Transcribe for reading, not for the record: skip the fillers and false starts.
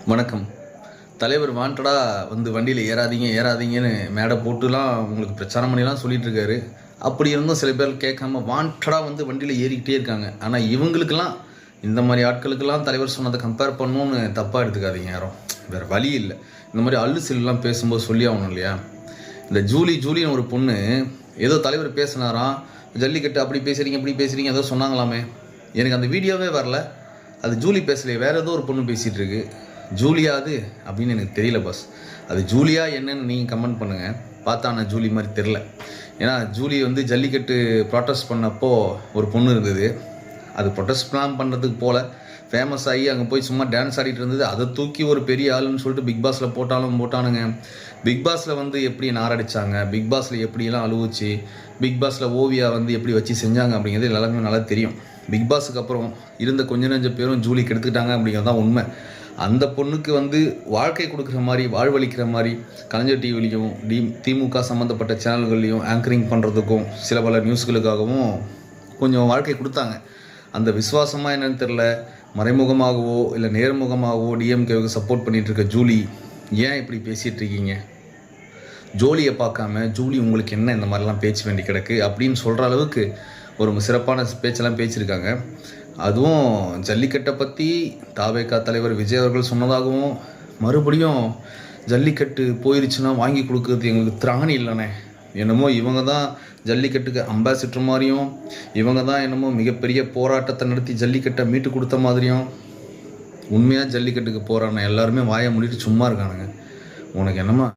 வணக்கம். தலைவர் வாண்டடா வண்டியில ஏறாதீங்க, ஏறாதீங்கன்னு மேடை போட்டுலாம் உங்களுக்கு பிரச்சாரம் பண்ணிலாம் சொல்லிட்டு இருக்காரு. அப்படி இருந்தும் சில பேர் கேட்காம வாண்டடா வண்டியில ஏறிக்கிட்டே இருக்காங்க. ஆனா இவங்களுக்கெல்லாம் இந்த மாரி ஆட்களுக்கெல்லாம் தலைவர் சொன்னத கம்பேர் பண்ணணும்னு தப்பா எடுத்துக்காதீங்க யாரும். வேற வழி இல்ல. இந்த மாரி அல்லு சில்லாம் பேசும்போது சொல்லி ஆகணும் இல்லையா? இந்த ஜூலின்னு ஒரு பொண்ணு ஏதோ தலைவர் பேசினாராம். ஜல்லிக்கட்டு அப்படி பேசுறீங்க, இப்படி பேசுறீங்க ஏதோ சொன்னாங்களாமே. எனக்கு அந்த வீடியோவே வரல. அது ஜூலி பேசலையே, வேற ஏதோ ஒரு பொண்ணு பேசிட்டு இருக்கு. ஜூலியா அது அப்படின்னு எனக்கு தெரியல பாஸ். அது ஜூலியா என்னன்னு நீங்கள் கமெண்ட் பண்ணுங்கள். பார்த்தா நான் ஜூலி மாதிரி தெரில. ஏன்னா ஜூலி ஜல்லிக்கட்டு ப்ரொட்டஸ்ட் பண்ணப்போ ஒரு பொண்ணு இருந்தது. அது ப்ரொட்டஸ்ட் பிளான் பண்ணுறதுக்கு போல் ஃபேமஸ் ஆகி அங்கே போய் சும்மா டான்ஸ் ஆடிட்டு இருந்தது. அதை தூக்கி ஒரு பெரிய ஆளுன்னு சொல்லிட்டு பிக் பாஸில் போட்டானுங்க. பிக் பாஸில் எப்படி நாரடிச்சாங்க, பிக் பாஸில் எப்படியெல்லாம் அழுவுச்சு, பிக் பாஸில் ஓவியா எப்படி வச்சு செஞ்சாங்க அப்படிங்கிறது எல்லாருமே நல்லா தெரியும். பிக் பாஸுக்கு அப்புறம் இருந்த கொஞ்ச நெஞ்ச பேரும் ஜூலி கெடுத்துக்கிட்டாங்க அப்படிங்கிறது தான் உண்மை. அந்த பொண்ணுக்கு வாழ்க்கை கொடுக்குற மாதிரி, வாழ்வளிக்கிற மாதிரி கலைஞர் டிவிலையும் திமுக சம்மந்தப்பட்ட சேனல்கள்லையும் ஆங்கரிங் பண்ணுறதுக்கும் சில பல நியூஸ்களுக்காகவும் கொஞ்சம் வாழ்க்கை கொடுத்தாங்க. அந்த விசுவாசமாக என்னன்னு தெரில, மறைமுகமாகவோ இல்லை நேர்முகமாகவோ டிஎம்கேவுக்கு சப்போர்ட் பண்ணிகிட்ருக்க ஜூலி ஏன் இப்படி பேசிகிட்டு இருக்கீங்க? ஜோலியை பார்க்காம ஜூலி உங்களுக்கு என்ன இந்த மாதிரிலாம் பேச்சு வேண்டி கிடக்கு அப்படின்னு சொல்கிற அளவுக்கு ஒரு சிறப்பான பேச்செல்லாம் பேசியிருக்காங்க. அதுவும் ஜல்லிக்கட்டை பற்றி தாவேகா தலைவர் விஜய் அவர்கள் சொன்னதாகவும், மறுபடியும் ஜல்லிக்கட்டு போயிருச்சுன்னா வாங்கி கொடுக்குறது எங்களுக்கு திராணி இல்லைண்ணே, என்னமோ இவங்க தான் ஜல்லிக்கட்டுக்கு அம்பாசிடர் மாதிரியும், இவங்க தான் என்னமோ மிகப்பெரிய போராட்டத்தை நடத்தி ஜல்லிக்கட்டை மீட்டு கொடுத்த மாதிரியும். உண்மையாக ஜல்லிக்கட்டுக்கு போகிறான எல்லாருமே வாயை மூடிட்டு சும்மா இருக்கானுங்க. உனக்கு என்னம்மா